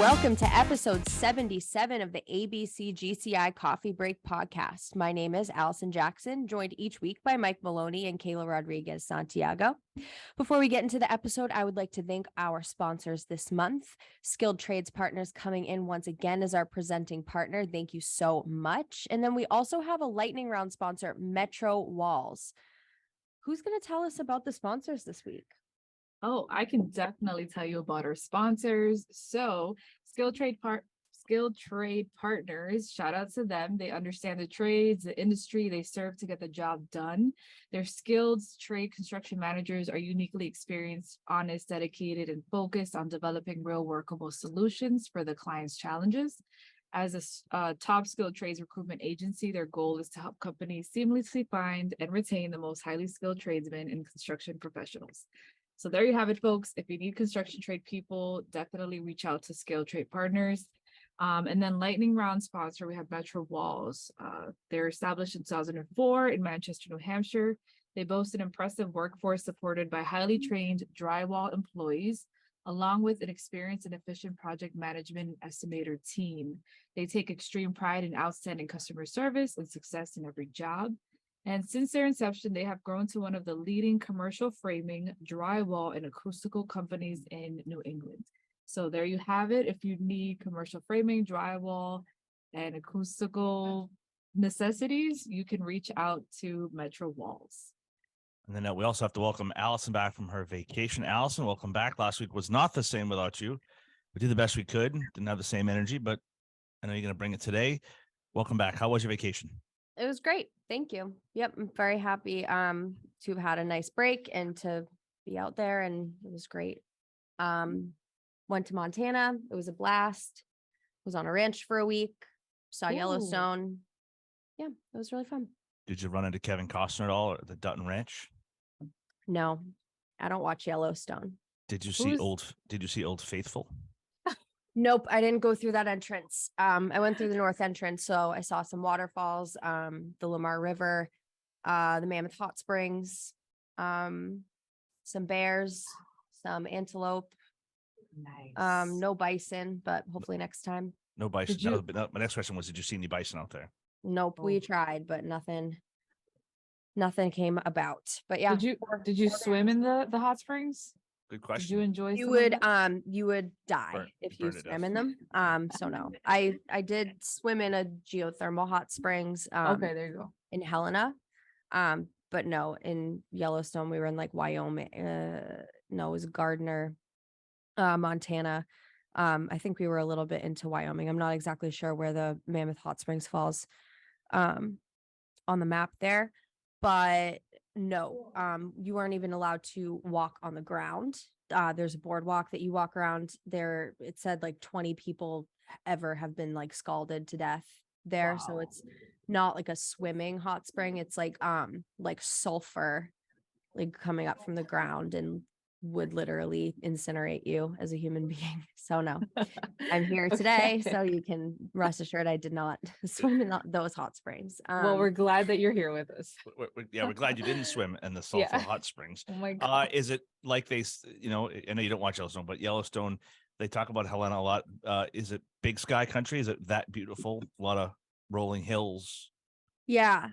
Welcome to episode 77 of the ABC GCI Coffee Break podcast. My name is Allison Jackson, joined each week by Mike Maloney and Kayla Rodriguez Santiago. Before we get into the episode, I would like to thank our sponsors this month. Skilled Trades Partners coming in once again as our presenting partner. Thank you so much. And then we also have a lightning round sponsor, Metro Walls. Who's going to tell us about the sponsors this week? Oh, I can definitely tell you about our sponsors. So Skilled Trade Partners, shout out to them. They understand the trades, the industry they serve to get the job done. Their skilled trade construction managers are uniquely experienced, honest, dedicated, and focused on developing real workable solutions for the client's challenges. As a top skilled trades recruitment agency, their goal is to help companies seamlessly find and retain the most highly skilled tradesmen and construction professionals. So there you have it, folks. If you need construction trade people, definitely reach out to Skilled Trade Partners. And then lightning round sponsor, we have Metro Walls. They're established in 2004 in Manchester, New Hampshire. They boast an impressive workforce supported by highly trained drywall employees, along with an experienced and efficient project management and estimator team. They take extreme pride in outstanding customer service and success in every job. And since their inception, they have grown to one of the leading commercial framing, drywall, and acoustical companies in New England. So there you have it. If you need commercial framing, drywall, and acoustical necessities, you can reach out to Metro Walls. And then we also have to welcome Allison back from her vacation. Allison, welcome back. Last week was not the same without you. We did the best we could. Didn't have the same energy, but I know you're going to bring it today. Welcome back. How was your vacation? It was great. Thank you. Yep. I'm very happy to have had a nice break and to be out there, and it was great. Went to Montana. It was a blast. Was on a ranch for a week. Saw Yellowstone. Yeah, it was really fun. Did you run into Kevin Costner at all at the Dutton Ranch? No, I don't watch Yellowstone. Did you see Old Faithful? Nope, I didn't go through that entrance. I went through the north entrance, so I saw some waterfalls, the Lamar River, the Mammoth Hot Springs, some bears, some antelope. Nice. No bison, but hopefully next time. No bison. My next question was, did you see any bison out there? Nope, we tried, but nothing came about. But yeah. Did you swim in the hot springs? Good question. Did you enjoy? You would die if you swim in them. So no, I did swim in a geothermal hot springs. Okay, there you go. In Helena. But no, in Yellowstone, we were in like Wyoming. No, it was Gardner, Montana. I think we were a little bit into Wyoming. I'm not exactly sure where the Mammoth Hot Springs falls on the map there, but no, you weren't even allowed to walk on the ground. There's a boardwalk that you walk around there. It said like 20 people ever have been like scalded to death there. Wow. So it's not like a swimming hot spring. It's like sulfur like coming up from the ground and would literally incinerate you as a human being. So no, I'm here today. So you can rest assured I did not swim in those hot springs. Well, we're glad that you're here with us. We're glad you didn't swim in the sulfur hot springs. Oh my God. Is it like I know you don't watch Yellowstone, but Yellowstone, they talk about Helena a lot. Is it big sky country? Is it that beautiful? A lot of rolling hills. Yeah.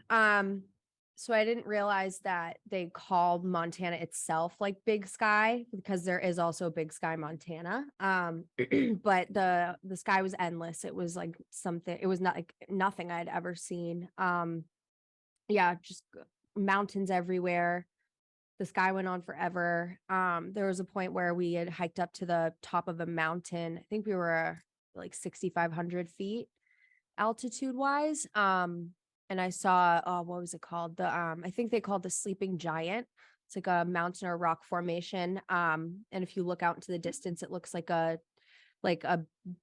So I didn't realize that they called Montana itself like Big Sky, because there is also Big Sky, Montana. But the sky was endless. It was like something, it was not like nothing I'd ever seen. Yeah, just mountains everywhere. The sky went on forever. There was a point where we had hiked up to the top of a mountain. I think we were like 6,500 feet altitude wise. And I saw, what was it called? I think they called the Sleeping Giant. It's like a mountain or rock formation. And if you look out into the distance, it looks like a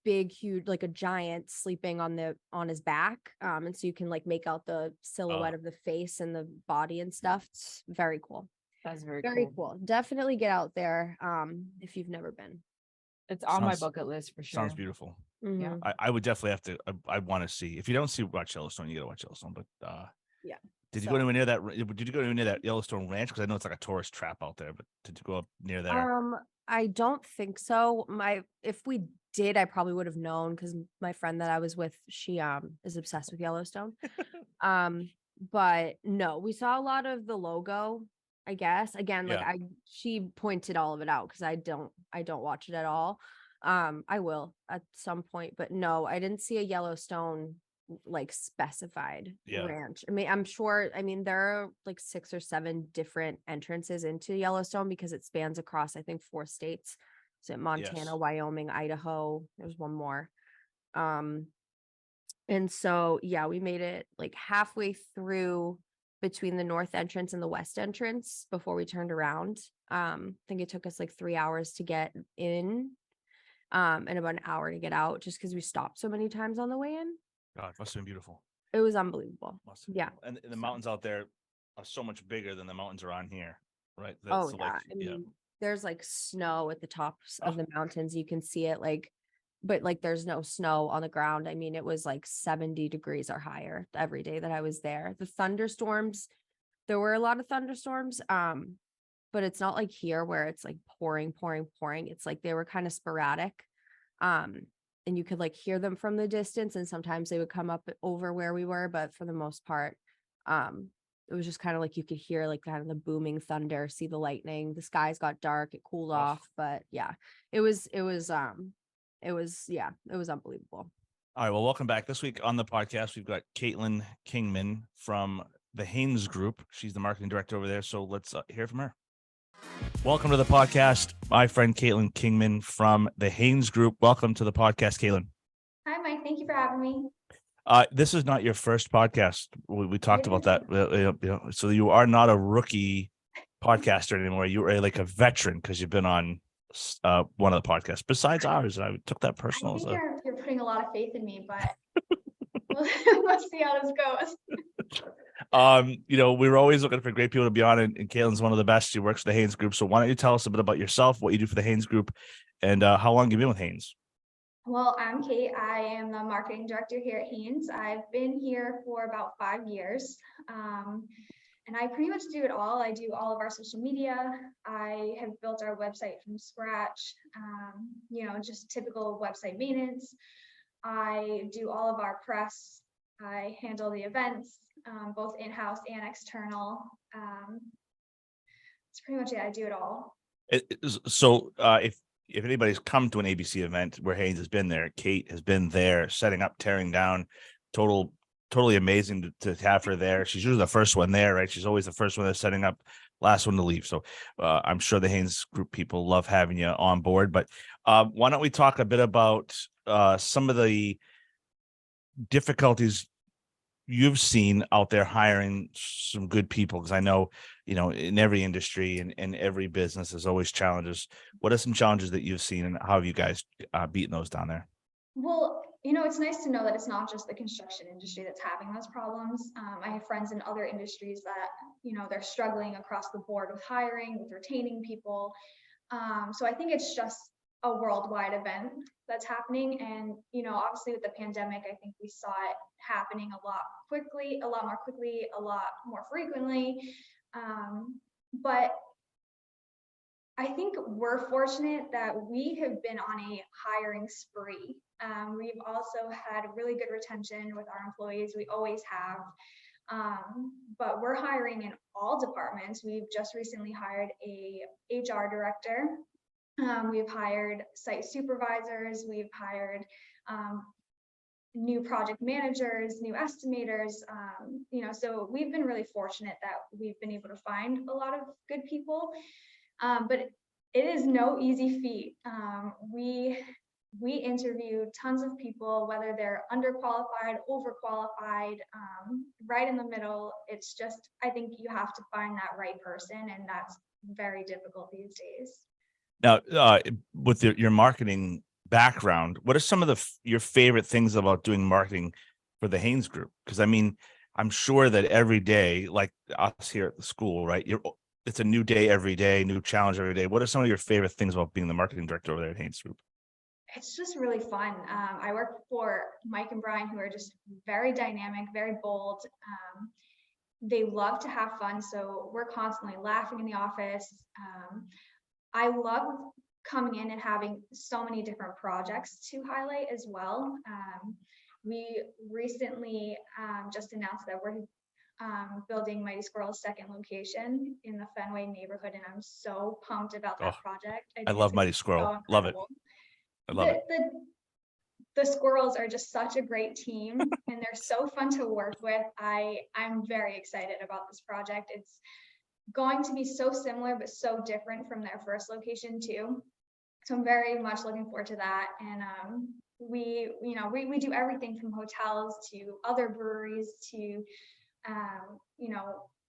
big, huge, like a giant sleeping on his back. And so you can like make out the silhouette of the face and the body and stuff. It's very cool. That's very cool. Definitely get out there if you've never been. It's on my bucket list for sure. Sounds beautiful. Mm-hmm. Yeah. I would definitely have to. I want to see. If you don't watch Yellowstone, you got to watch Yellowstone. But yeah. Did you go anywhere near that? Did you go anywhere near that Yellowstone Ranch? Because I know it's like a tourist trap out there. But did you go up near there? I don't think so. If we did, I probably would have known because my friend that I was with, she is obsessed with Yellowstone. But no, we saw a lot of the logo, I guess. Again, like Yeah. she pointed all of it out because I don't watch it at all. I will at some point, but no, I didn't see a Yellowstone like specified Yeah. ranch. I mean, I'm sure, I mean, there are like 6 or 7 different entrances into Yellowstone because it spans across, I think, 4 states. So Montana, Yes. Wyoming, Idaho, there's one more. Um, and so, yeah, we made it like halfway through between the north entrance and the west entrance before we turned around. I think it took us like 3 hours to get in, and about an hour to get out just because we stopped so many times on the way in. God, must have been beautiful. It was unbelievable. Must have been Yeah. beautiful. And the So- mountains out there are so much bigger than the mountains around here, right? Oh, So yeah. like, I mean, there's like snow at the tops of the mountains. You can see it like, but like there's no snow on the ground. I mean, it was like 70 degrees or higher every day that I was there. The thunderstorms, there were a lot of thunderstorms. But it's not like here where it's like pouring, pouring, pouring. It's like they were kind of sporadic. Um, and you could like hear them from the distance, and sometimes they would come up over where we were, but for the most part, it was just kind of like you could hear like kind of the booming thunder, see the lightning, the skies got dark, it cooled off, but yeah, it was yeah, it was unbelievable. All right. Well, welcome back. This week on the podcast, we've got Kaitlin Kingman from the Haynes Group. She's the marketing director over there. So let's hear from her. Welcome to the podcast, my friend Kaitlin Kingman from the Haynes Group. Welcome to the podcast, Kaitlin. Hi, Mike. Thank you for having me. This is not your first podcast. We talked It about that. So you are not a rookie podcaster anymore. You are like a veteran because you've been on one of the podcasts besides ours. And I took that I personal. think So. you're putting a lot of faith in me, but we'll see how this goes. We were always looking for great people to be on, and Kaitlin's one of the best. She works for the Haynes Group. So why don't you tell us a bit about yourself, what you do for the Haynes Group, and how long you've been with Haynes? Well, I'm Kate. I am the marketing director here at Haynes. I've been here for about 5 years. And I pretty much do it all. I do all of our social media. I have built our website from scratch, just typical website maintenance. I do all of our press. I handle the events, both in-house and external. It's pretty much it. I do it all. If anybody's come to an ABC event where Haynes has been there, Kate has been there, setting up, tearing down, totally amazing to have her there. She's usually the first one there, right? She's always the first one that's setting up, last one to leave. So I'm sure the Haynes Group people love having you on board. But why don't we talk a bit about some of the difficulties you've seen out there hiring some good people? Because I know, in every industry and every business, there's always challenges. What are some challenges that you've seen, and how have you guys beaten those down there? Well, it's nice to know that it's not just the construction industry that's having those problems. I have friends in other industries that, they're struggling across the board with hiring, with retaining people. So I think it's just a worldwide event that's happening. And, obviously with the pandemic, I think we saw it happening a lot more quickly, a lot more frequently. But I think we're fortunate that we have been on a hiring spree. We've also had really good retention with our employees. We always have. But we're hiring in all departments. We've just recently hired a HR director. We've hired site supervisors. We've hired new project managers, new estimators. So we've been really fortunate that we've been able to find a lot of good people. But it is no easy feat. We interview tons of people, whether they're underqualified, overqualified, right in the middle. It's just, I think you have to find that right person, and that's very difficult these days. Now, with your marketing background, what are some of your favorite things about doing marketing for the Haynes Group? Because I mean, I'm sure that every day, like us here at the school, right? It's a new day every day, new challenge every day. What are some of your favorite things about being the marketing director over there at Haynes Group? It's just really fun. I work for Mike and Brian, who are just very dynamic, very bold. They love to have fun, so we're constantly laughing in the office. I love coming in and having so many different projects to highlight as well. We recently just announced that we're building Mighty Squirrel's second location in the Fenway neighborhood, and I'm so pumped about that project. I think love it's gonna Mighty be Squirrel. so Love it. incredible. I love it. The squirrels are just such a great team, and they're so fun to work with. I'm very excited about this project. It's going to be so similar but so different from their first location too. So I'm very much looking forward to that. And we do everything from hotels to other breweries to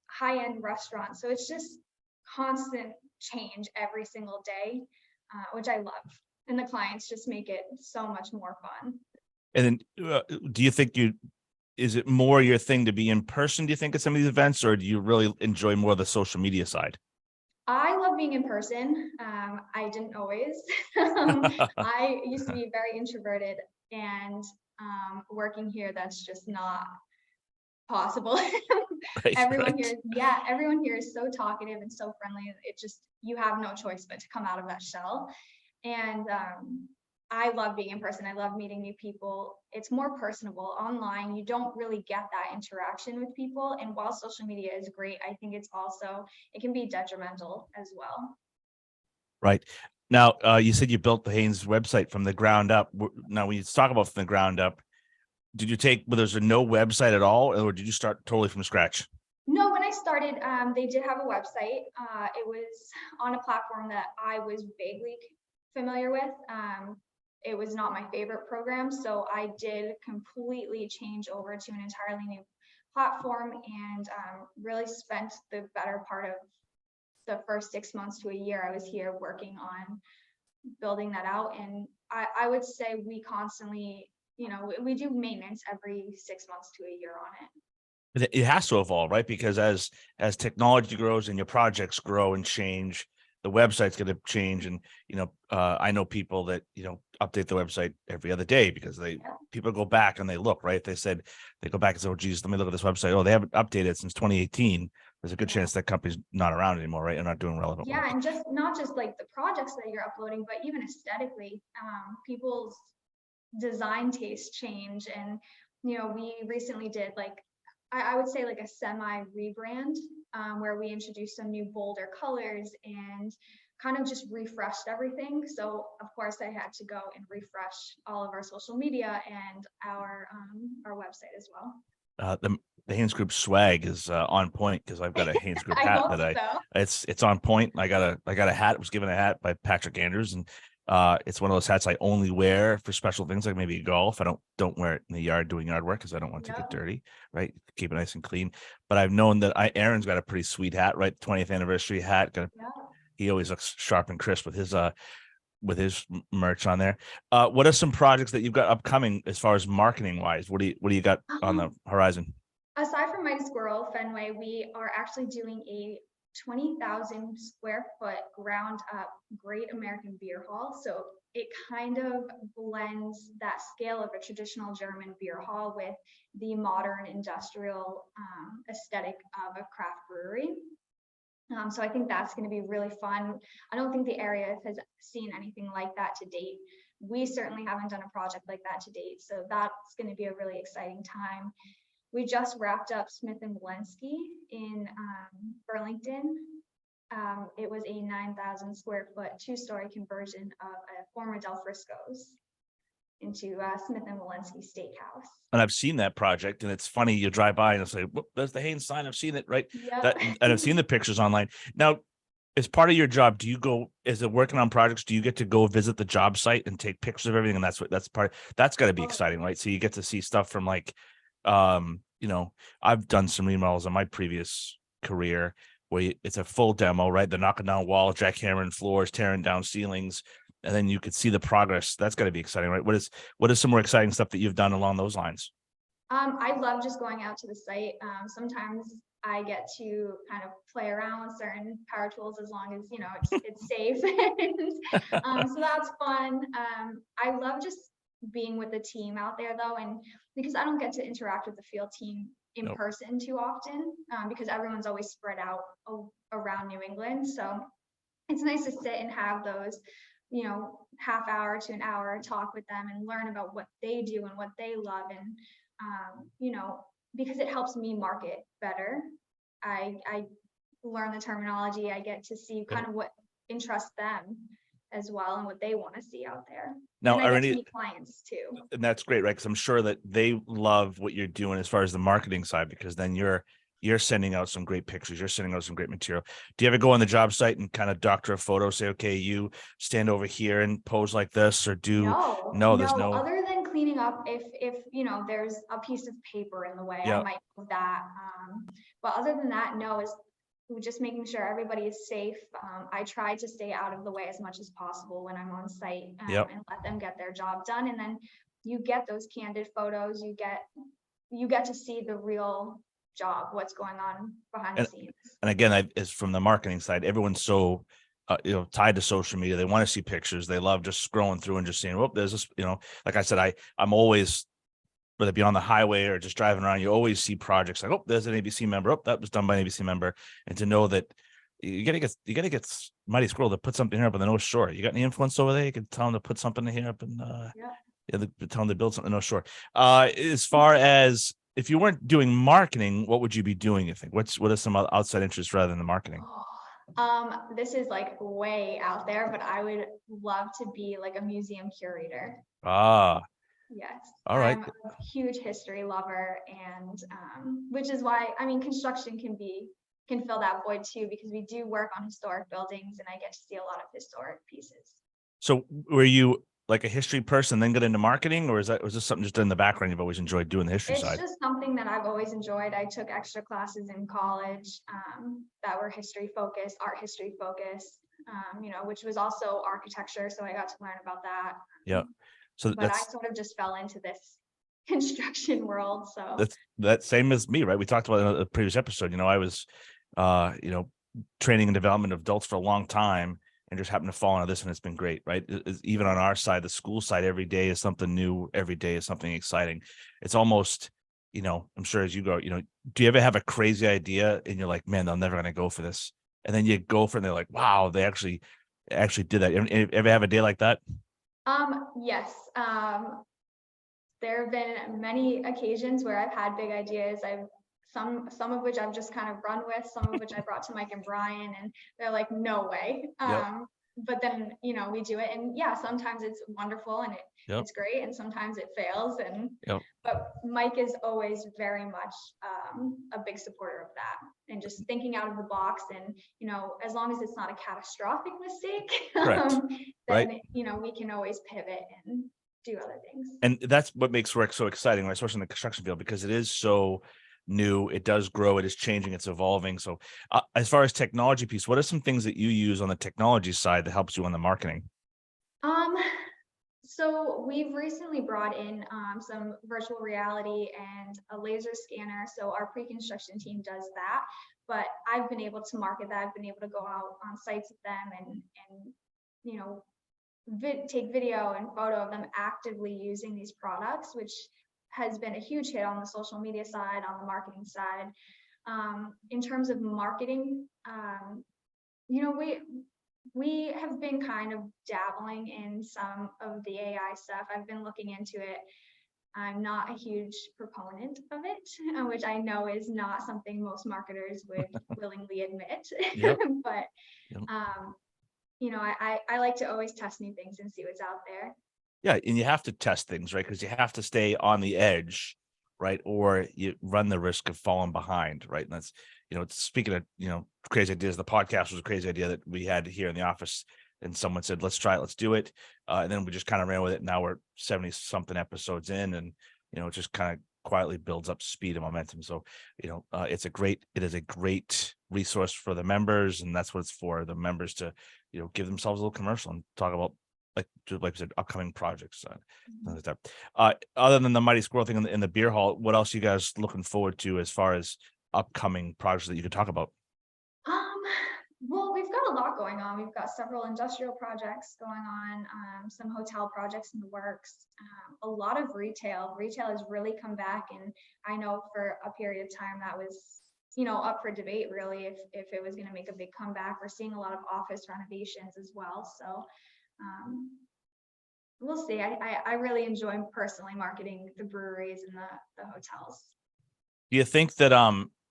high-end restaurants. So it's just constant change every single day, which I love. And the clients just make it so much more fun. And then do you think is it more your thing to be in person, do you think, at some of these events, or do you really enjoy more of the social media side? I love being in person. I didn't always. I used to be very introverted, and working here, that's just not possible. Everyone here is so talkative and so friendly. It just, you have no choice but to come out of that shell. And I love being in person. I love meeting new people. It's more personable. Online, you don't really get that interaction with people. And while social media is great, I think it can be detrimental as well. Right. Now, you said you built the Haynes website from the ground up. Now, when you talk about from the ground up, did you there's no website at all, or did you start totally from scratch? No, when I started, they did have a website. It was on a platform that I was vaguely familiar with. It was not my favorite program, so I did completely change over to an entirely new platform, and really spent the better part of the first 6 months to a year I was here working on building that out. And I would say we constantly, we do maintenance every 6 months to a year on it. It has to evolve, right? Because as technology grows and your projects grow and change, the website's going to change. And I know people that update the website every other day because people go back and they look, right. They go back and say, oh geez, let me look at this website. Oh, they haven't updated since 2018. There's a good chance that company's not around anymore, right? They're not doing relevant work. And just not just like the projects that you're uploading, but even aesthetically, people's design tastes change. And we recently did I would say a semi rebrand, where we introduced some new bolder colors and kind of just refreshed everything. So of course I had to go and refresh all of our social media and our website as well. The Haynes Group swag is on point because I've got a Haynes Group hat it's on point. I got a hat. Was given a hat by Patrick Andrews, and it's one of those hats I only wear for special things like maybe golf. I don't wear it in the yard doing yard work because I don't want it to get dirty, right? Keep it nice and clean. But I've known that Aaron's got a pretty sweet hat, right? 20th anniversary hat. He always looks sharp and crisp with his merch on there. What are some projects that you've got upcoming as far as marketing wise? What do you got on the horizon? Aside from Mighty Squirrel Fenway, we are actually doing a 20,000 square foot ground up Great American Beer Hall. So it kind of blends that scale of a traditional German beer hall with the modern industrial aesthetic of a craft brewery. So I think that's going to be really fun. I don't think the area has seen anything like that to date. We certainly haven't done a project like that to date. So that's going to be a really exciting time. We just wrapped up Smith & Wollensky in Burlington. It was a 9,000 square foot 2-story conversion of a former Del Frisco's into Smith & Wollensky Steakhouse. And I've seen that project, and it's funny, you drive by and it's like, whoop, there's the Haynes sign. I've seen it, right? Yep. And I've seen the pictures online. Now, as part of your job, do you go, as it working on projects, do you get to go visit the job site and take pictures of everything? And that's got to be exciting, right? So you get to see stuff from I've done some remodels in my previous career where it's a full demo, right? They're knocking down walls, jackhammering floors, tearing down ceilings, and then you could see the progress. That's got to be exciting, right? What is some more exciting stuff that you've done along those lines? I love just going out to the site. Sometimes I get to kind of play around with certain power tools as long as it's safe. So that's fun. I love just being with the team out there though, and because I don't get to interact with the field team in person too often, because everyone's always spread out around New England. So it's nice to sit and have those half hour to an hour talk with them and learn about what they do and what they love. And, because it helps me market better. I learn the terminology. I get to see kind of what interests them as well and what they want to see out there. Now, and I are get to any, meet clients too. and that's great, right? Because I'm sure that they love what you're doing as far as the marketing side, because then you're sending out some great pictures, you're sending out some great material. Do you ever go on the job site and kind of doctor a photo, say, okay, you stand over here and pose like this, or do there's no, Other than cleaning up, if there's a piece of paper in the way, I might do that. But other than that, no, is just making sure everybody is safe. I try to stay out of the way as much as possible when I'm on site, and let them get their job done. And then you get those candid photos, you get to see the real job, what's going on behind the scenes. And again, is from the marketing side, everyone's so tied to social media. They want to see pictures. They love just scrolling through and just seeing, oh, there's this, like I said, I'm always, whether it be on the highway or just driving around, you always see projects like, oh, there's an ABC member. Oh, that was done by an ABC member. And to know that you gotta get Mighty Squirrel to put something here up in the North Shore. You got any influence over there? You can tell them to put something here up in tell them to build something in the North Shore. As far as, if you weren't doing marketing, what would you be doing, you think? What are some outside interests rather than the marketing? This is like way out there, but I would love to be like a museum curator. Yes. All right. I'm a huge history lover, and which is why, construction can fill that void too, because we do work on historic buildings and I get to see a lot of historic pieces. So were you like a history person, then get into marketing, or was this something just in the background you've always enjoyed doing, the history side? It's just something that I've always enjoyed. I took extra classes in college that were history focused, art history focused, which was also architecture. So I got to learn about that. Yeah. So but I sort of just fell into this construction world. So that's same as me, right? We talked about it in a previous episode. I was, training and development of adults for a long time, and just happened to fall into this, and it's been great, right? Even on our side, the school side, every day is something new. Every day is something exciting. It's almost, I'm sure as you go, do you ever have a crazy idea and you're like, man, they're never going to go for this, and then you go for it and they're like, wow, they actually did that. Ever have a day like that? Yes. There have been many occasions where I've had big ideas. Some of which I've just kind of run with, some of which I brought to Mike and Brian, and they're like, no way. But then, we do it, and sometimes it's wonderful and it's great, and sometimes it fails. And but Mike is always very much a big supporter of that, and just thinking out of the box. And as long as it's not a catastrophic mistake, then we can always pivot and do other things. And that's what makes work so exciting, right? Especially in the construction field, because it is so new, it does grow, it is changing, it's evolving. So as far as technology piece, what are some things that you use on the technology side that helps you on the marketing? So we've recently brought in some virtual reality and a laser scanner. So our pre-construction team does that, but I've been able to market that. I've been able to go out on sites with them and take video and photo of them actively using these products, which has been a huge hit on the social media side, on the marketing side. In terms of marketing, we have been kind of dabbling in some of the AI stuff. I've been looking into it. I'm not a huge proponent of it, which I know is not something most marketers would willingly admit. But I like to always test new things and see what's out there. Yeah, and you have to test things, right? Because you have to stay on the edge, right? Or you run the risk of falling behind, right? And that's, speaking of, crazy ideas, the podcast was a crazy idea that we had here in the office, and someone said, let's try it, let's do it. And then we just kind of ran with it. Now we're 70 something episodes in, and, it just kind of quietly builds up speed and momentum. So, it is a great resource for the members, and that's what it's for, the members to, give themselves a little commercial and talk about, like I said, upcoming projects. Like that. Other than the Mighty Squirrel thing in the beer hall, what else are you guys looking forward to as far as upcoming projects that you could talk about? Well, we've got a lot going on. We've got several industrial projects going on, some hotel projects in the works, a lot of retail. Retail has really come back, and I know for a period of time that was, up for debate really if it was going to make a big comeback. We're seeing a lot of office renovations as well. So We'll see. I really enjoy personally marketing the breweries and the hotels. Do you think that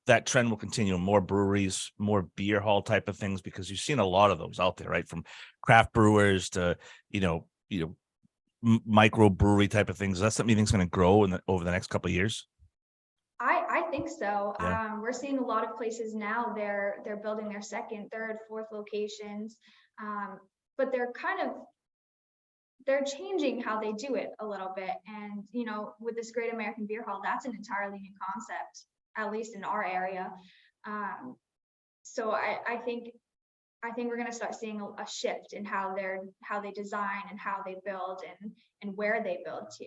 that trend will continue? More breweries, more beer hall type of things, because you've seen a lot of those out there, right? From craft brewers to micro brewery type of things. Is that something you think is going to grow over the next couple of years? I think so. Yeah. We're seeing a lot of places now, they're building their second, third, fourth locations. But they're changing how they do it a little bit. And, with this Great American Beer Hall, that's an entirely new concept, at least in our area. So I think we're going to start seeing a shift in how they design and how they build and where they build to.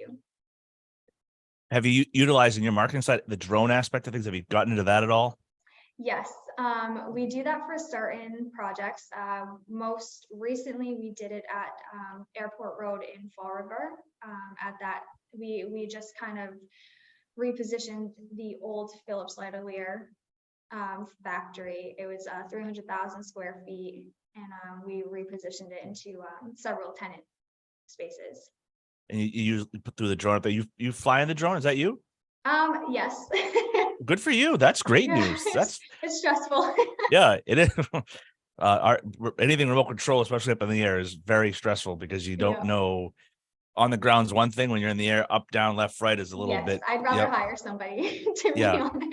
Have you utilized in your marketing side the drone aspect of things? Have you gotten into that at all? Yes, we do that for certain projects. Most recently, we did it at Airport Road in Fall River. At that, we just kind of repositioned the old Phillips Lightolier factory. It was 300,000 square feet, and we repositioned it into several tenant spaces. And you usually put through the drone up there. You fly in the drone? Is that you? Yes. Good for you. That's great Yeah, news. That's it's stressful. yeah, it is. Anything remote control, especially up in the air, is very stressful because you don't Yeah. know. On the ground's one thing. When you're in the air, up, down, left, right is a little Yes, bit. I'd rather Yep. hire somebody to be Yeah. on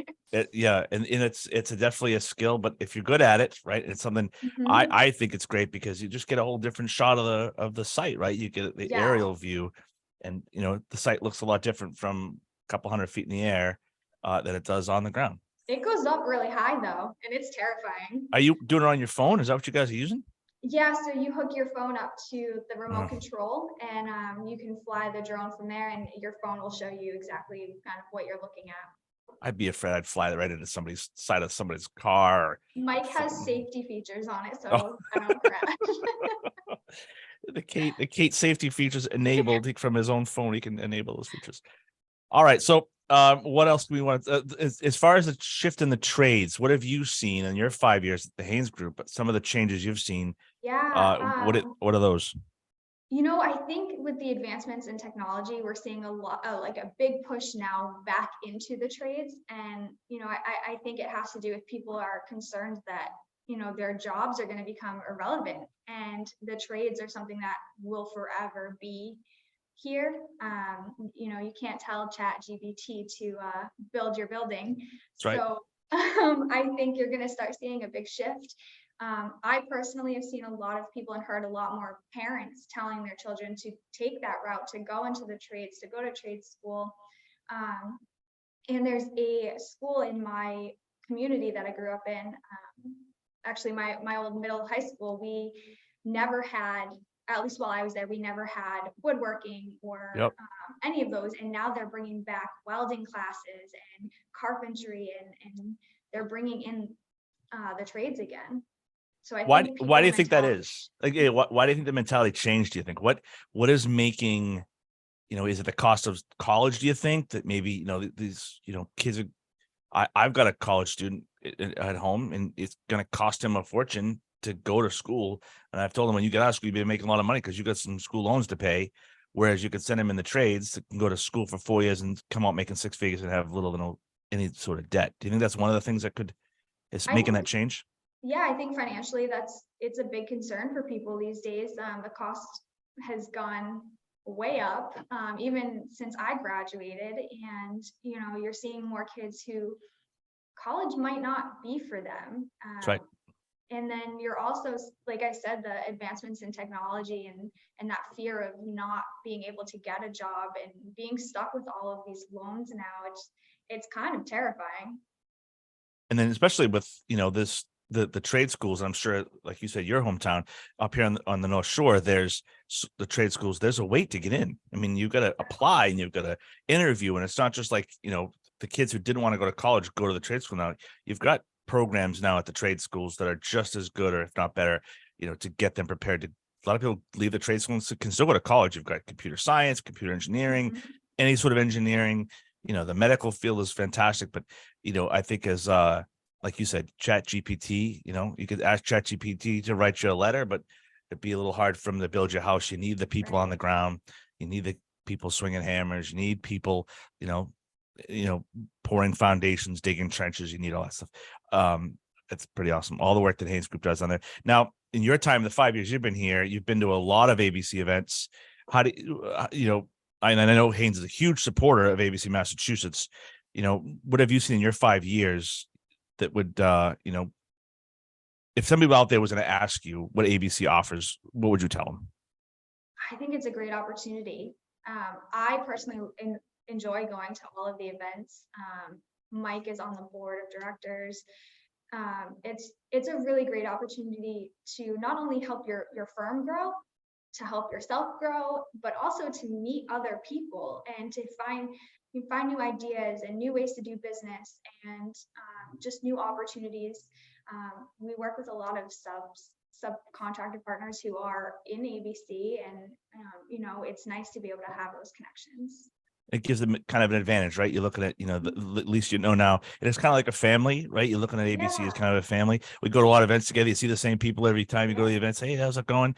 Yeah, and it's definitely a skill, but if you're good at it, right, it's something it. I think it's great because you just get a whole different shot of the site, right? You get the Yeah. aerial view, and the site looks a lot different from a couple hundred feet in the air than it does on the ground. It goes up really high though, and it's terrifying. Are you doing it on your phone? Is that what you guys are using? Yeah, so you hook your phone up to the remote Oh. control, and you can fly the drone from there, and your phone will show you exactly kind of what you're looking at. I'd be afraid I'd fly right into somebody's side of somebody's car. Mike has Fucking- safety features on it, so Oh. I don't crash. The Kate safety features enabled from his own phone. He can enable those features. All right. So what else do we want? As far as the shift in the trades, what have you seen in your 5 years at the Haynes Group? But some of the changes you've seen, Yeah. what are those? I think with the advancements in technology, we're seeing a lot, like a big push now back into the trades. And, I think it has to do with people are concerned that, their jobs are going to become irrelevant, and the trades are something that will forever be here. You can't tell ChatGPT to build your building. That's right. So I think you're going to start seeing a big shift. I personally have seen a lot of people and heard a lot more parents telling their children to take that route, to go into the trades, to go to trade school. And there's a school in my community that I grew up in. Actually, my old middle high school, we never had, at least while I was there, we never had woodworking or Yep. any of those. And now they're bringing back welding classes and carpentry, and they're bringing in the trades again. So I Why think do you think that mentality- is? Like, yeah, why do you think the mentality changed? Do you think what is making, is it the cost of college? Do you think that maybe these kids are, I've got a college student at home, and it's going to cost him a fortune to go to school. And I've told him, when you get out of school, you'll be making a lot of money because you got some school loans to pay. Whereas you could send him in the trades to go to school for 4 years and come out making six figures and have little to no any sort of debt. Do you think that's one of the things that is I making think- that change? Yeah, I think financially it's a big concern for people these days. The cost has gone way up, even since I graduated, and you're seeing more kids who college might not be for them. That's right. And then you're also, like I said, the advancements in technology and that fear of not being able to get a job and being stuck with all of these loans now. It's kind of terrifying. And then especially with the trade schools, I'm sure, like you said, your hometown up here on the North Shore, there's the trade schools. There's a wait to get in. I mean, you've got to apply and you've got to interview, and it's not just like the kids who didn't want to go to college go to the trade school. Now you've got programs now at the trade schools that are just as good, or if not better, to get them prepared to. A lot of people leave the trade school and can still go to college. You've got computer science, computer engineering, Mhm. any sort of engineering. The medical field is fantastic, but I think as like you said, Chat GPT, you could ask Chat GPT to write you a letter, but it'd be a little hard for them to build your house. You need the people on the ground. You need the people swinging hammers. You need people, pouring foundations, digging trenches. You need all that stuff. It's pretty awesome. All the work that Haynes Group does on there. Now, in your time, the 5 years you've been here, you've been to a lot of ABC events. How do and I know Haynes is a huge supporter of ABC Massachusetts. What have you seen in your 5 years that would, if somebody out there was going to ask you what ABC offers, what would you tell them? I think it's a great opportunity. I personally enjoy going to all of the events. Mike is on the board of directors. It's a really great opportunity to not only help your firm grow, to help yourself grow, but also to meet other people and to find new ideas and new ways to do business and just new opportunities. We work with a lot of subcontractor partners who are in ABC, and it's nice to be able to have those connections. It gives them kind of an advantage, right? You're looking at, at least now. It's kind of like a family, right? You're looking at ABC as kind of a family. We go to a lot of events together. You see the same people every time you go to the events. Hey, how's it going?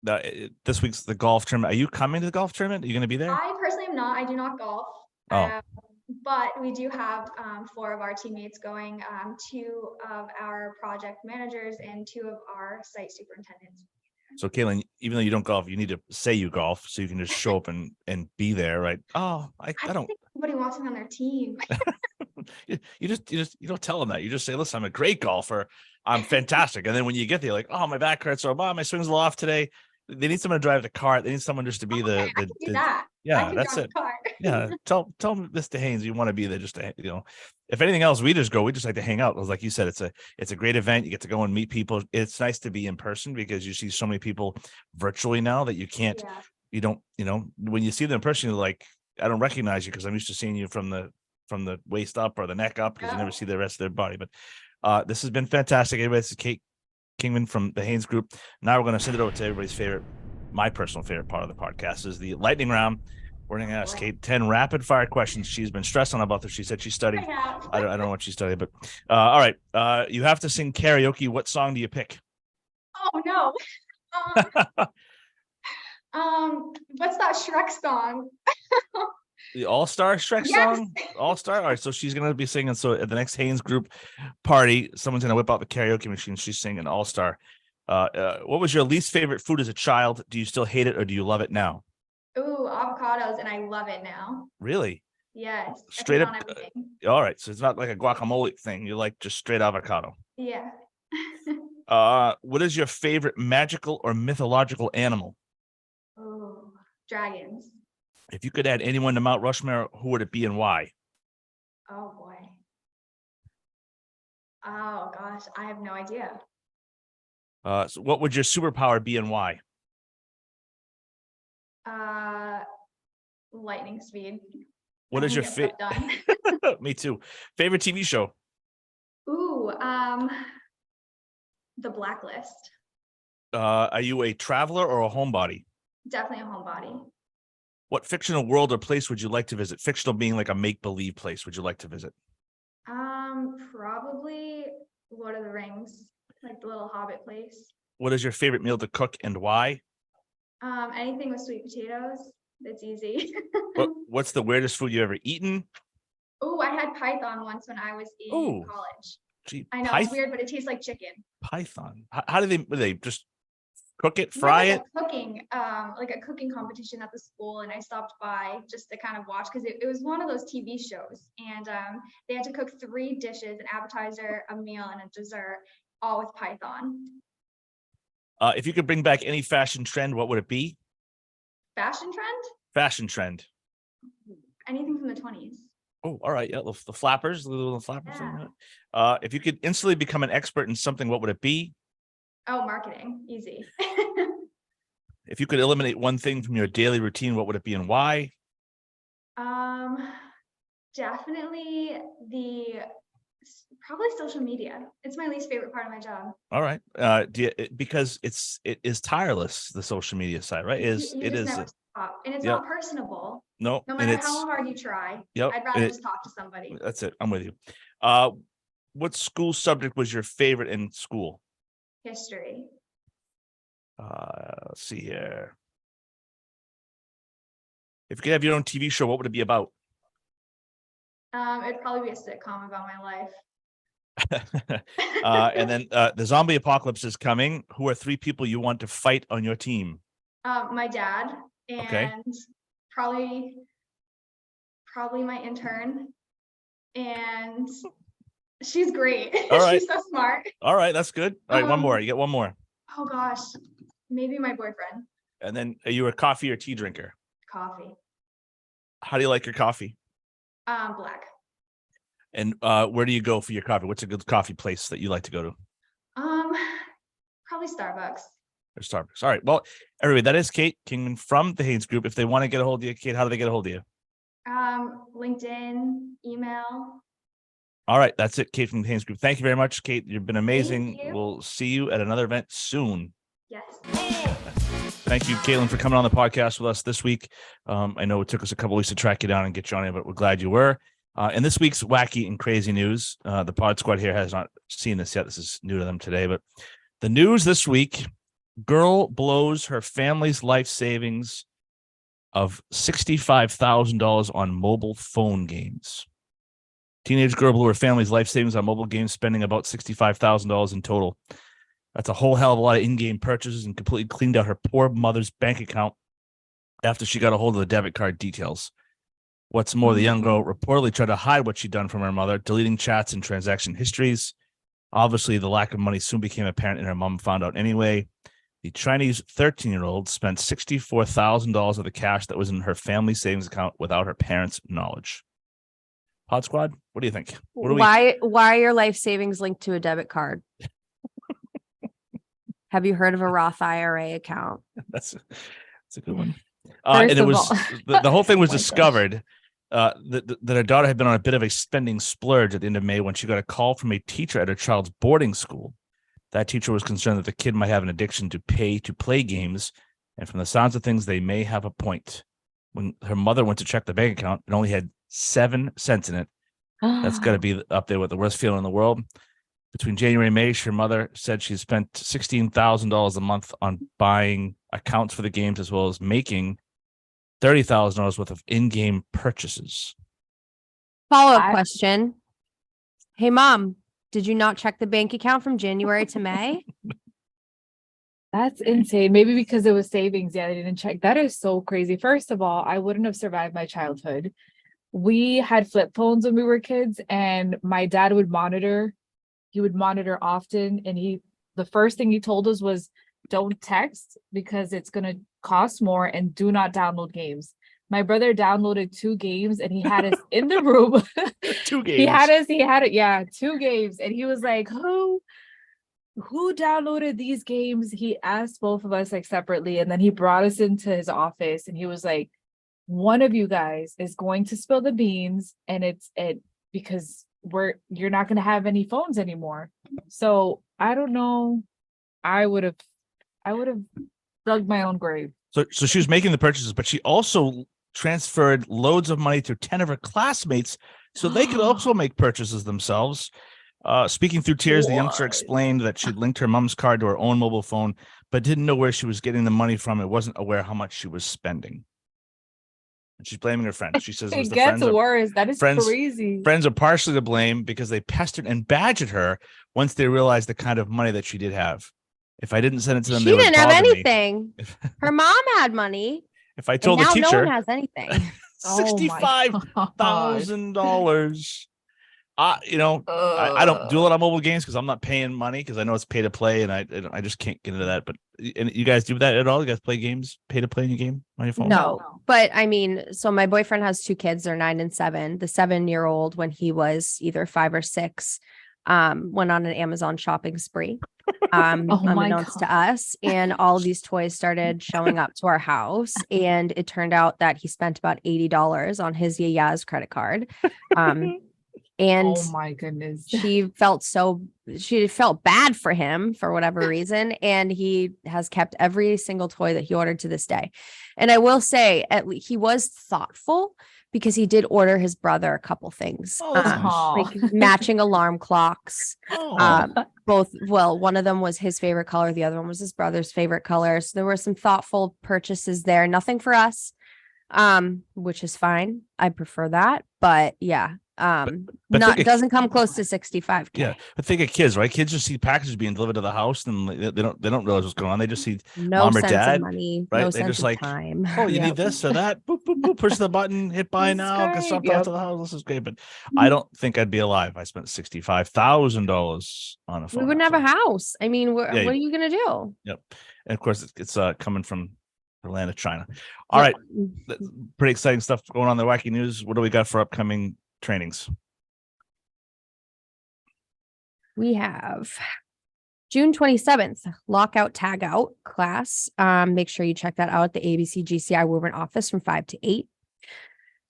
This week's the golf tournament. Are you coming to the golf tournament? Are you going to be there? I personally am not. I do not golf. Oh. But we do have 4 of our teammates going, 2 of our project managers and 2 of our site superintendents. So Kaitlin, even though you don't golf, you need to say you golf so you can just show up and be there, right? Oh, I don't think anybody wants me on their team. you don't tell them that. You just say, listen, I'm a great golfer. I'm fantastic. And then when you get there, like, oh, my back hurts, or my swing's a little off today. They need someone to drive the cart. They need someone just to be I can do that. Yeah, that's it. Yeah. Tell Mr. Haynes you want to be there just to, if anything else, we just like to hang out. Like you said, it's a great event. You get to go and meet people. It's nice to be in person because you see so many people virtually now that you can't, you don't, when you see them in person, you're like, I don't recognize you because I'm used to seeing you from the waist up or the neck up because you never see the rest of their body. But this has been fantastic. Anyway, this is Kingman from the Haynes Group. Now we're going to send it over to everybody's favorite, my personal favorite part of the podcast is the lightning round. We're going to ask Kate 10 rapid fire questions. She's been stressing about this. She said she studied. I don't know what she studied, but all right. You have to sing karaoke. What song do you pick? Oh no. What's that Shrek song? The All-Star Shrek song? All-Star? All right, so she's going to be singing. So at the next Haynes Group party, someone's going to whip out the karaoke machine. She's singing All-Star. What was your least favorite food as a child? Do you still hate it or do you love it now? Ooh, avocados, and I love it now. Really? Yes. Straight up. All right, so it's not like a guacamole thing. You like just straight avocado. Yeah. What is your favorite magical or mythological animal? Oh, dragons. If you could add anyone to Mount Rushmore, who would it be and why? Oh boy. Oh gosh, I have no idea. So what would your superpower be and why? Lightning speed. What is your favorite? Me too. Favorite TV show? Ooh, The Blacklist. Are you a traveler or a homebody? Definitely a homebody. What fictional world or place would you like to visit? Fictional being like a make-believe place would you like to visit? Probably Lord of the Rings, like the little hobbit place. What is your favorite meal to cook and why? Anything with sweet potatoes. It's easy. What's the weirdest food you've ever eaten? Oh, I had python once when I was in college. Gee, I know it's weird, but it tastes like chicken. Python. How do they just cook it, fry it? Like a cooking competition at the school, and I stopped by just to kind of watch because it was one of those TV shows, and they had to cook 3 dishes: an appetizer, a meal, and a dessert, all with python. If you could bring back any fashion trend, what would it be? Fashion trend? Fashion trend. Anything from the 20s. Oh, all right. Yeah, the flappers, the little flappers. Yeah. If you could instantly become an expert in something, what would it be? Oh, marketing. Easy. If you could eliminate one thing from your daily routine, what would it be and why? Definitely probably social media. It's my least favorite part of my job. All right. Because it is tireless, the social media side, right? You just never stop. And it's not personable. No matter how hard you try. I'd rather just talk to somebody. That's it. I'm with you. What school subject was your favorite in school? History. Let's see here. If you could have your own TV show, what would it be about? It'd probably be a sitcom about my life. And then the zombie apocalypse is coming. Who are 3 people you want to fight on your team? My dad Okay. and probably my intern, and she's great. All right. She's so smart. All right, that's good. All right, one more. You get one more. Oh gosh, maybe my boyfriend. And then are you a coffee or tea drinker? Coffee. How do you like your coffee? Black. And where do you go for your coffee? What's a good coffee place that you like to go to? Probably Starbucks. Or Starbucks. All right. Well, everybody, that is Kate Kingman from the Haynes Group. If they want to get a hold of you, Kate, how do they get a hold of you? LinkedIn, email. All right. That's it, Kate from the Haynes Group. Thank you very much, Kate. You've been amazing. you. We'll see you at another event soon. Yes. Thank you, Kaitlin, for coming on the podcast with us this week. I know it took us a couple weeks to track you down and get you on here, but we're glad you were. In this week's wacky and crazy news, the Pod Squad here has not seen this yet. This is new to them today, but the news this week: girl blows her family's life savings of $65,000 on mobile phone games. Teenage girl blew her family's life savings on mobile games, spending about $65,000 in total. That's a whole hell of a lot of in-game purchases, and completely cleaned out her poor mother's bank account after she got a hold of the debit card details. What's more, the young girl reportedly tried to hide what she'd done from her mother, deleting chats and transaction histories. Obviously, the lack of money soon became apparent, and her mom found out anyway. The Chinese 13-year-old spent $64,000 of the cash that was in her family savings account without her parents' knowledge. Pod Squad, what do you think? Why are your life savings linked to a debit card? Have you heard of a Roth IRA account? That's a good one. And it was the whole thing was discovered that her daughter had been on a bit of a spending splurge at the end of May when she got a call from a teacher at her child's boarding school. That teacher was concerned that the kid might have an addiction to pay-to-play games, and from the sounds of things, they may have a point. When her mother went to check the bank account, it only had 7 cents in it. That's got to be up there with the worst feeling in the world. Between January and May, her mother said she spent $16,000 a month on buying accounts for the games, as well as making $30,000 worth of in-game purchases. Follow-up question. Hey, Mom, did you not check the bank account from January to May? That's insane. Maybe because it was savings. Yeah, they didn't check. That is so crazy. First of all, I wouldn't have survived my childhood. We had flip phones when we were kids, and my dad would monitor. He would monitor often, and the first thing he told us was, don't text because it's going to cost more, and do not download games. My brother downloaded 2 games, and he had us in the room. 2 games. He had it. Yeah, 2 games. And he was like, who downloaded these games? He asked both of us like separately, and then he brought us into his office, and he was like, one of you guys is going to spill the beans, and it's because you're not going to have any phones anymore. So I don't know. I would have dug my own grave. So she was making the purchases, but she also transferred loads of money to 10 of her classmates so they could also make purchases themselves. Speaking through tears, the youngster explained that she'd linked her mom's card to her own mobile phone, but didn't know where she was getting the money from and wasn't aware how much she was spending. And she's blaming her friends. She says it gets worse. That is crazy. Friends are partially to blame because they pestered and badgered her once they realized the kind of money that she did have. If I didn't send it to them, she didn't have anything. Her mom had money. If I told the teacher, no one has anything. $65,000. I don't do a lot of mobile games because I'm not paying money because I know it's pay to play, and I just can't get into that. But you guys do that at all? You guys play games, pay to play in your game on your phone? No, but I mean, so my boyfriend has 2 kids. They're 9 and 7. The 7-year-old, when he was either 5 or 6, went on an Amazon shopping spree, unbeknownst to us, and all of these toys started showing up to our house, and it turned out that he spent about $80 on his Yayaz credit card. And oh my goodness, she felt bad for him for whatever reason. And he has kept every single toy that he ordered to this day. And I will say, he was thoughtful because he did order his brother a couple things, Oh, that's nice. like matching alarm clocks. Oh, One of them was his favorite color. The other one was his brother's favorite color. So there were some thoughtful purchases there. Nothing for us, which is fine. I prefer that, but yeah, but not think of- doesn't come close to 65K. yeah. But think of kids, right? Kids just see packages being delivered to the house, and they don't realize what's going on. They just see No mom or sense dad, of money, right? no They sense just of like, time. oh, you Yep. need this or that. Boop, boop, boop. Push the button, hit buy That's now. Get great. stuff out Yep. to the house. This is great. But I don't think I'd be alive. I spent $65,000 on a phone. We wouldn't have a house. I mean, what Yeah, are you gonna do? Yep. And of course, it's coming from the land of China. All Yep. right. Pretty exciting stuff going on in the wacky news. What do we got for upcoming trainings? We have June 27th, lockout tagout class. Make sure you check that out at the ABC GCI Woburn office from 5 to 8.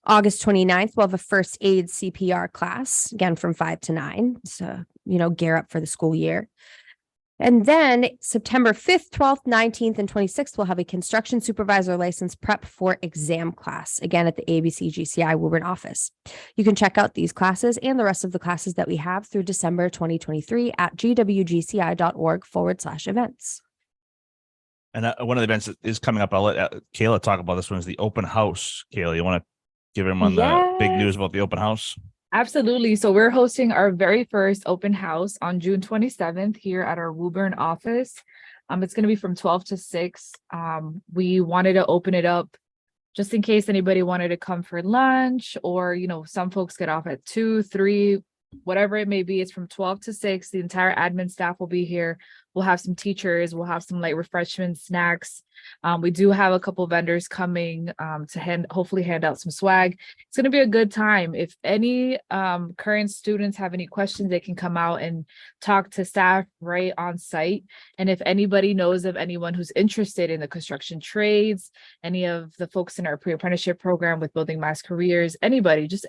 August 29th, we'll have a first aid CPR class, again from 5 to 9. So, gear up for the school year. And then September 5th, 12th, 19th, and 26th, we'll have a construction supervisor license prep for exam class, again at the ABC GCI Woburn office. You can check out these classes and the rest of the classes that we have through December 2023 at gwgci.org/events. And one of the events that is coming up, I'll let Kayla talk about this one, is the open house. Kayla, you want to give everyone the big news about the open house? Absolutely. So we're hosting our very first open house on June 27th here at our Woburn office. It's going to be from 12 to 6. We wanted to open it up just in case anybody wanted to come for lunch, or, some folks get off at 2, 3, whatever it may be. It's from 12 to 6. The entire admin staff will be here. We'll have some teachers. We'll have some light refreshments, snacks. We do have a couple vendors coming to hopefully hand out some swag. It's going to be a good time. If any current students have any questions, they can come out and talk to staff right on site. And if anybody knows of anyone who's interested in the construction trades, any of the folks in our pre-apprenticeship program with Building Mass Careers, anybody who's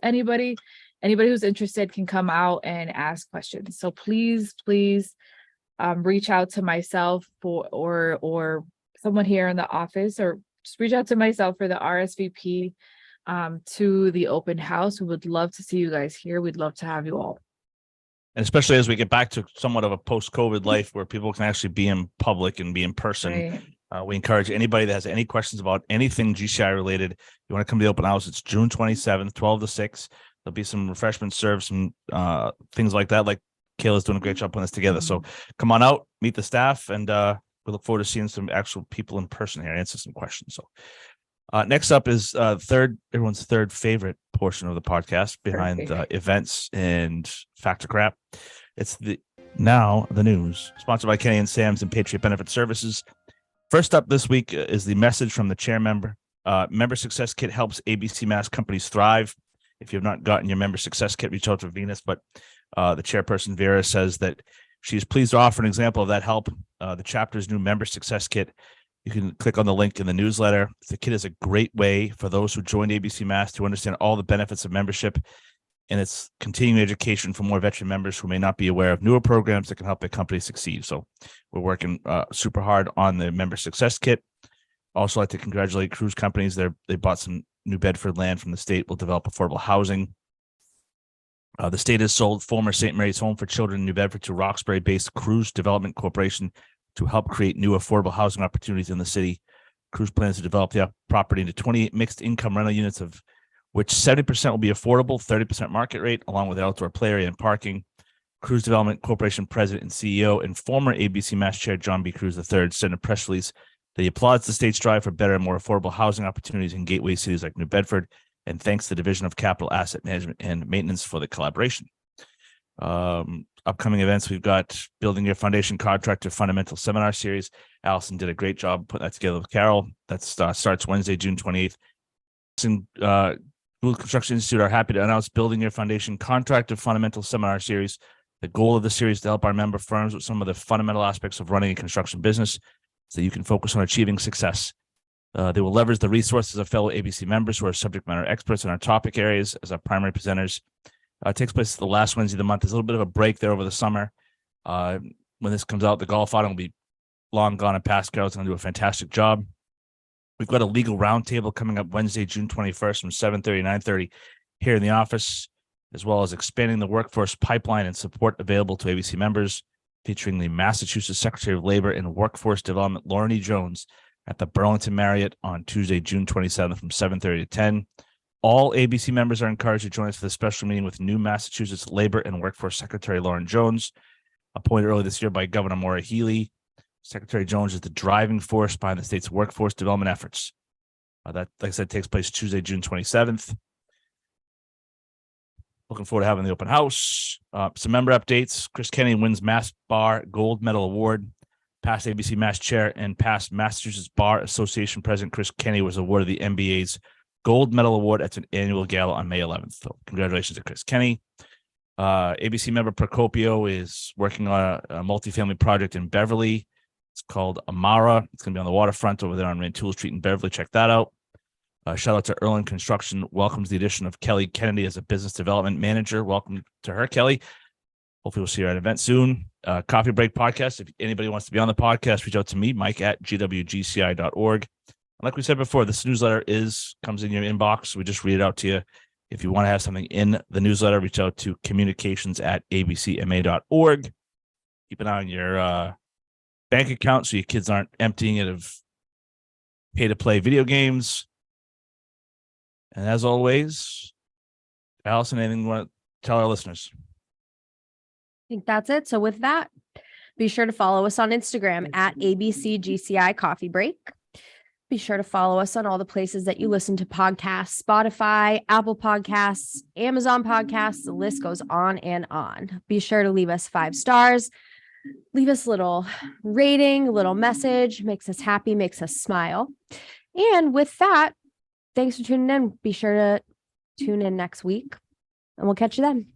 interested can come out and ask questions. So please reach out to myself or someone here in the office, or just reach out to myself for the RSVP to the open house. We would love to see you guys here. We'd love to have you all. And especially as we get back to somewhat of a post-COVID life where people can actually be in public and be in person. Right. We encourage anybody that has any questions about anything GCI related. You want to come to the open house, it's June 27th, 12 to 6. There'll be some refreshments served, some things like that. Like Kayla's doing a great job putting this together. So come on out, meet the staff, and we look forward to seeing some actual people in person here and answer some questions. So next up is everyone's third favorite portion of the podcast behind events and Factor Crap. It's the news, sponsored by Kenny and Sam's and Patriot Benefit Services. First up this week is the message from the chair member. Member Success Kit helps ABC Mass companies thrive. If you have not gotten your Member Success Kit, reach out to Venus. But the chairperson, Vera, says that she's pleased to offer an example of that help. The chapter's new Member Success Kit. You can click on the link in the newsletter. The kit is a great way for those who joined ABC Mass to understand all the benefits of membership, and it's continuing education for more veteran members who may not be aware of newer programs that can help their company succeed. So we're working super hard on the Member Success Kit. Also, like to congratulate cruise companies. They bought some New Bedford land from the state. Will develop affordable housing. The state has sold former St. Mary's Home for Children in New Bedford to Roxbury-based Cruise Development Corporation to help create new affordable housing opportunities in the city. Cruise plans to develop the property into 28 mixed income rental units, of which 70% will be affordable, 30% market rate, along with outdoor play area and parking. Cruise Development Corporation President and CEO and former ABC Mass Chair John B. Cruz III said in a press release that he applauds the state's drive for better and more affordable housing opportunities in gateway cities like New Bedford, and thanks to the Division of Capital Asset Management and Maintenance for the collaboration. Upcoming events, we've got Building Your Foundation Contractor Fundamental Seminar Series. Allison did a great job putting that together with Carol. That starts Wednesday, June 28th. Google Construction Institute are happy to announce Building Your Foundation Contractor Fundamental Seminar Series. The goal of the series is to help our member firms with some of the fundamental aspects of running a construction business so you can focus on achieving success. They will leverage the resources of fellow ABC members who are subject matter experts in our topic areas as our primary presenters. It takes place the last Wednesday of the month. There's a little bit of a break there over the summer. When this comes out, the golf outing will be long gone and past. Carol's going to do a fantastic job. We've got a legal roundtable coming up Wednesday, June 21st from 7:30 to 9:30 here in the office, as well as expanding the workforce pipeline and support available to ABC members, featuring the Massachusetts Secretary of Labor and Workforce Development, Lauren E. Jones, at the Burlington Marriott on Tuesday, June 27th from 7:30 to 10. All ABC members are encouraged to join us for the special meeting with new Massachusetts Labor and Workforce Secretary Lauren Jones, appointed earlier this year by Governor Maura Healey. Secretary Jones is the driving force behind the state's workforce development efforts. That, like I said, takes place Tuesday, June 27th. Looking forward to having the open house. Some member updates. Chris Kenny wins Mass Bar Gold Medal Award. Past ABC Mass Chair and past Massachusetts Bar Association President Chris Kenny was awarded the MBA's Gold Medal Award at an annual gala on May 11th. So congratulations to Chris Kenny. ABC member Procopio is working on a multifamily project in Beverly. It's called Amara. It's going to be on the waterfront over there on Rantoul Street in Beverly. Check that out. Shout out to Erlin Construction. Welcomes the addition of Kelly Kennedy as a business development manager. Welcome to her, Kelly. Hopefully we'll see her at an event soon. Coffee Break Podcast. If anybody wants to be on the podcast, reach out to me, Mike at gwgci.org. Like we said before, this newsletter comes in your inbox. We just read it out to you. If you want to have something in the newsletter, reach out to communications@abcma.org. Keep an eye on your bank account so your kids aren't emptying it of pay-to-play video games. And as always, Allison, anything you want to tell our listeners? I think that's it. So with that, be sure to follow us on Instagram at ABCGCI Coffee Break. Be sure to follow us on all the places that you listen to podcasts: Spotify, Apple Podcasts, Amazon Podcasts. The list goes on and on. Be sure to leave us 5 stars. Leave us a little rating, a little message. Makes us happy, makes us smile. And with that, thanks for tuning in. Be sure to tune in next week, and we'll catch you then.